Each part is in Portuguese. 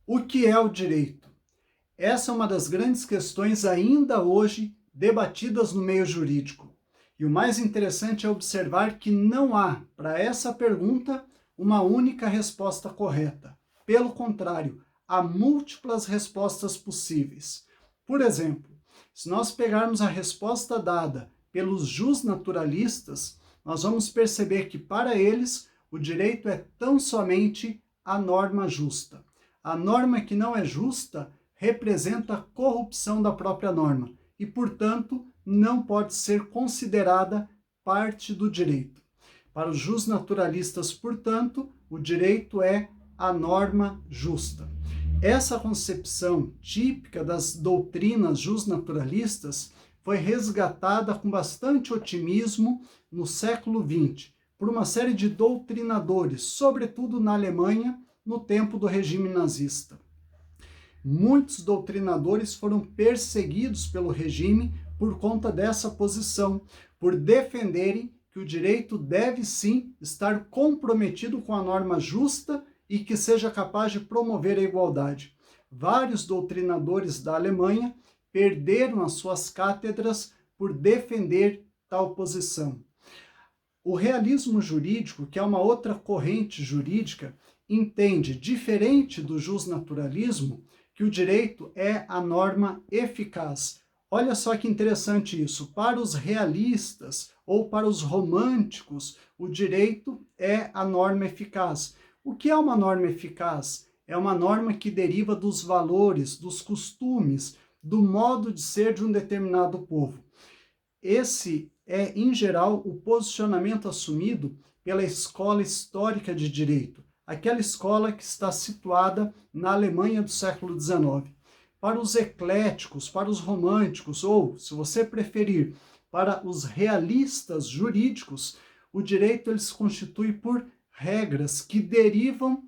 O que é o direito? Essa é uma das grandes questões ainda hoje debatidas no meio jurídico. E o mais interessante é observar que não há, para essa pergunta, uma única resposta correta. Pelo contrário, há múltiplas respostas possíveis. Por exemplo, se nós pegarmos a resposta dada pelos justnaturalistas, nós vamos perceber que para eles o direito é tão somente a norma justa. A norma que não é justa representa a corrupção da própria norma e, portanto, não pode ser considerada parte do direito. Para os justnaturalistas, portanto, o direito é a norma justa. Essa concepção típica das doutrinas justnaturalistas foi resgatada com bastante otimismo no século XX por uma série de doutrinadores, sobretudo na Alemanha, no tempo do regime nazista. Muitos doutrinadores foram perseguidos pelo regime por conta dessa posição, por defenderem que o direito deve sim estar comprometido com a norma justa e que seja capaz de promover a igualdade. Vários doutrinadores da Alemanha perderam as suas cátedras por defender tal posição. O realismo jurídico, que é uma outra corrente jurídica, entende, diferente do justnaturalismo, que o direito é a norma eficaz. Olha só que interessante isso. Para os realistas ou para os românticos, o direito é a norma eficaz. O que é uma norma eficaz? É uma norma que deriva dos valores, dos costumes, do modo de ser de um determinado povo. Esse é, em geral, o posicionamento assumido pela escola histórica de direito, aquela escola que está situada na Alemanha do século XIX. Para os ecléticos, para os românticos, ou, se você preferir, para os realistas jurídicos, o direito ele se constitui por regras que derivam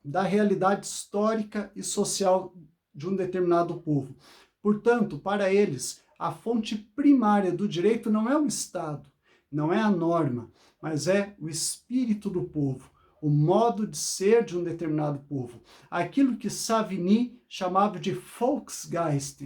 da realidade histórica e social de um determinado povo. Portanto, para eles, a fonte primária do direito não é o Estado, não é a norma, mas é o espírito do povo, o modo de ser de um determinado povo. Aquilo que Savigny chamava de Volksgeist,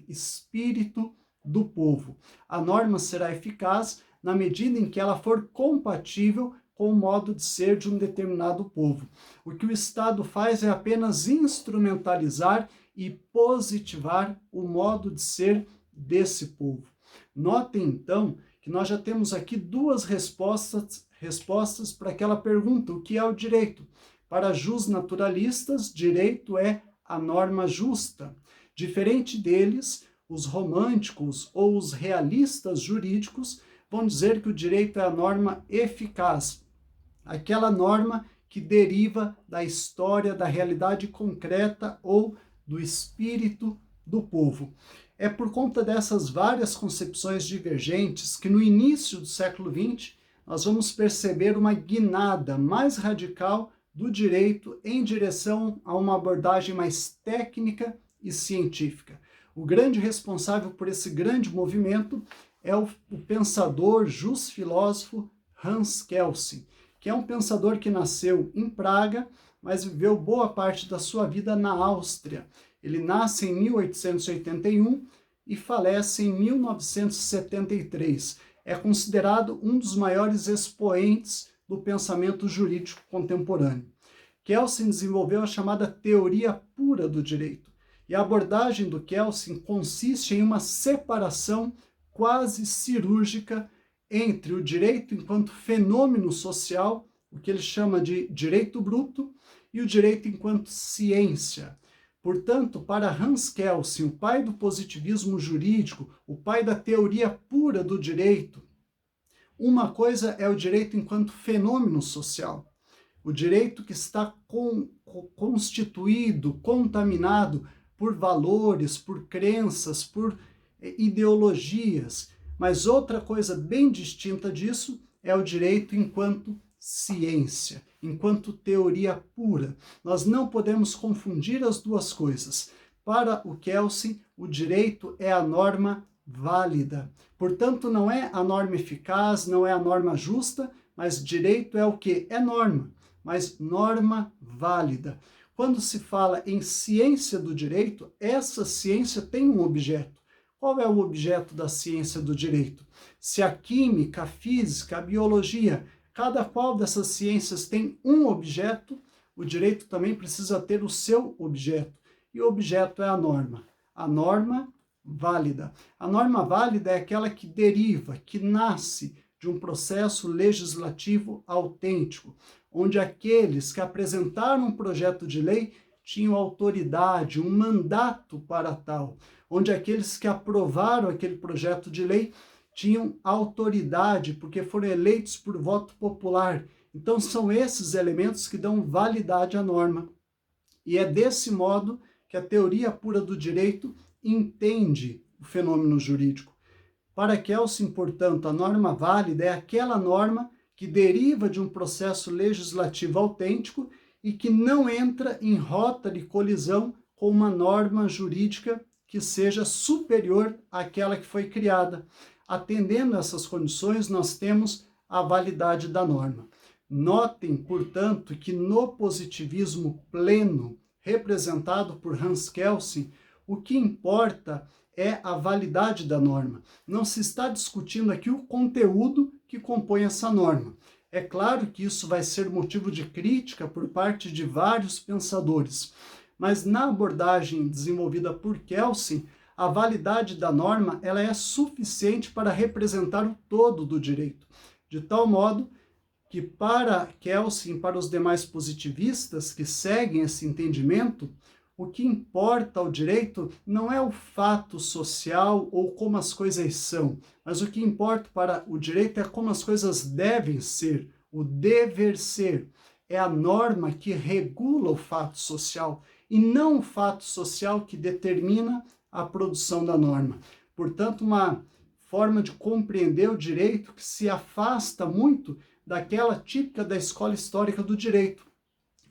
espírito do povo. A norma será eficaz na medida em que ela for compatível com o modo de ser de um determinado povo. O que o Estado faz é apenas instrumentalizar e positivar o modo de ser desse povo. Notem, então, que nós já temos aqui duas respostas para aquela pergunta: o que é o direito? Para justnaturalistas, direito é a norma justa. Diferente deles, os românticos ou os realistas jurídicos vão dizer que o direito é a norma eficaz, aquela norma que deriva da história, da realidade concreta ou do espírito do povo. É por conta dessas várias concepções divergentes que no início do século XX nós vamos perceber uma guinada mais radical do direito em direção a uma abordagem mais técnica e científica. O grande responsável por esse grande movimento é o pensador, filósofo Hans Kelsen, que é um pensador que nasceu em Praga, mas viveu boa parte da sua vida na Áustria. Ele nasce em 1881 e falece em 1973. É considerado um dos maiores expoentes do pensamento jurídico contemporâneo. Kelsen desenvolveu a chamada teoria pura do direito. E a abordagem do Kelsen consiste em uma separação quase cirúrgica entre o direito enquanto fenômeno social, o que ele chama de direito bruto, e o direito enquanto ciência. Portanto, para Hans Kelsen, o pai do positivismo jurídico, o pai da teoria pura do direito, uma coisa é o direito enquanto fenômeno social, o direito que está constituído, contaminado por valores, por crenças, por ideologias. Mas outra coisa bem distinta disso é o direito enquanto ciência, enquanto teoria pura. Nós não podemos confundir as duas coisas. Para o Kelsen, o direito é a norma válida. Portanto, não é a norma eficaz, não é a norma justa, mas direito é o quê? É norma, mas norma válida. Quando se fala em ciência do direito, essa ciência tem um objeto. Qual é o objeto da ciência do direito? Se a química, a física, a biologia, cada qual dessas ciências tem um objeto, o direito também precisa ter o seu objeto. E o objeto é a norma. A norma válida. A norma válida é aquela que deriva, que nasce de um processo legislativo autêntico, onde aqueles que apresentaram um projeto de lei tinham autoridade, um mandato para tal, onde aqueles que aprovaram aquele projeto de lei tinham autoridade, porque foram eleitos por voto popular. Então, são esses elementos que dão validade à norma. E é desse modo que a teoria pura do direito entende o fenômeno jurídico. Para Kelsen, portanto, a norma válida é aquela norma que deriva de um processo legislativo autêntico e que não entra em rota de colisão com uma norma jurídica que seja superior àquela que foi criada. Atendendo a essas condições, nós temos a validade da norma. Notem, portanto, que no positivismo pleno, representado por Hans Kelsen, o que importa é a validade da norma. Não se está discutindo aqui o conteúdo que compõe essa norma. É claro que isso vai ser motivo de crítica por parte de vários pensadores, mas na abordagem desenvolvida por Kelsen, a validade da norma ela é suficiente para representar o todo do direito, de tal modo que para Kelsen e para os demais positivistas que seguem esse entendimento, o que importa ao direito não é o fato social ou como as coisas são, mas o que importa para o direito é como as coisas devem ser, o dever ser. É a norma que regula o fato social e não o fato social que determina a produção da norma. Portanto, uma forma de compreender o direito que se afasta muito daquela típica da escola histórica do direito,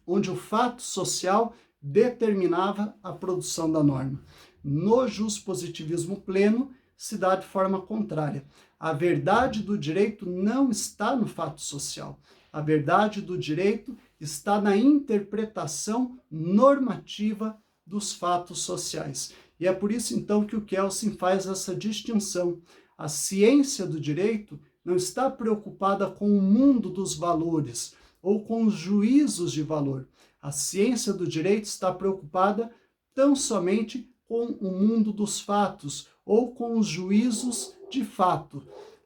onde o fato social determinava a produção da norma. No juspositivismo pleno, se dá de forma contrária. A verdade do direito não está no fato social. A verdade do direito está na interpretação normativa dos fatos sociais. E é por isso, então, que o Kelsen faz essa distinção. A ciência do direito não está preocupada com o mundo dos valores ou com os juízos de valor. A ciência do direito está preocupada tão somente com o mundo dos fatos ou com os juízos de fato.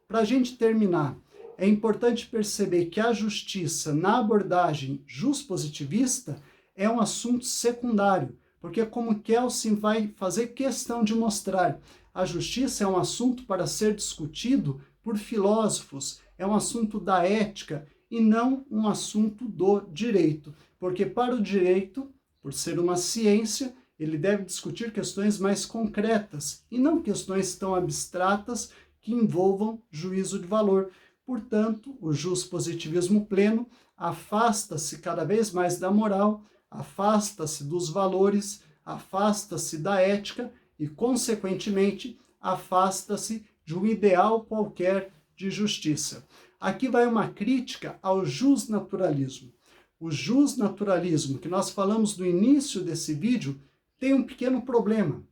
Para a gente terminar, é importante perceber que a justiça, na abordagem juspositivista, é um assunto secundário, porque como Kelsen vai fazer questão de mostrar, a justiça é um assunto para ser discutido por filósofos, é um assunto da ética e não um assunto do direito. Porque para o direito, por ser uma ciência, ele deve discutir questões mais concretas e não questões tão abstratas que envolvam juízo de valor. Portanto, o juspositivismo pleno afasta-se cada vez mais da moral, afasta-se dos valores, afasta-se da ética e, consequentemente, afasta-se de um ideal qualquer de justiça. Aqui vai uma crítica ao jusnaturalismo. O jusnaturalismo, que nós falamos no início desse vídeo, tem um pequeno problema.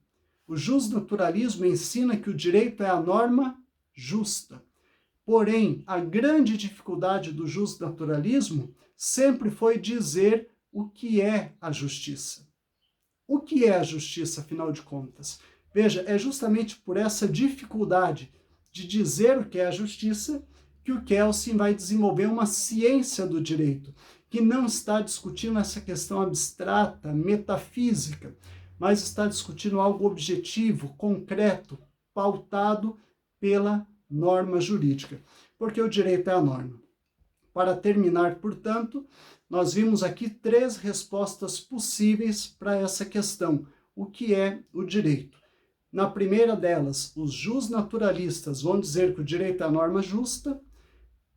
O jusnaturalismo ensina que o direito é a norma justa. Porém, a grande dificuldade do jusnaturalismo sempre foi dizer o que é a justiça. O que é a justiça, afinal de contas? Veja, é justamente por essa dificuldade de dizer o que é a justiça que o Kelsen vai desenvolver uma ciência do direito, que não está discutindo essa questão abstrata, metafísica, mas está discutindo algo objetivo, concreto, pautado pela norma jurídica, porque o direito é a norma. Para terminar, portanto, nós vimos aqui 3 respostas possíveis para essa questão. O que é o direito? Na primeira delas, os jusnaturalistas vão dizer que o direito é a norma justa.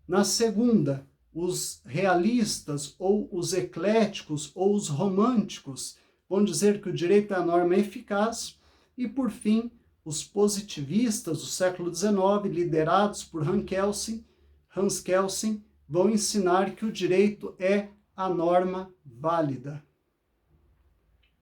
Na segunda, os realistas ou os ecléticos ou os românticos vão dizer que o direito é a norma eficaz. E, por fim, os positivistas do século XIX, liderados por Hans Kelsen, vão ensinar que o direito é a norma válida.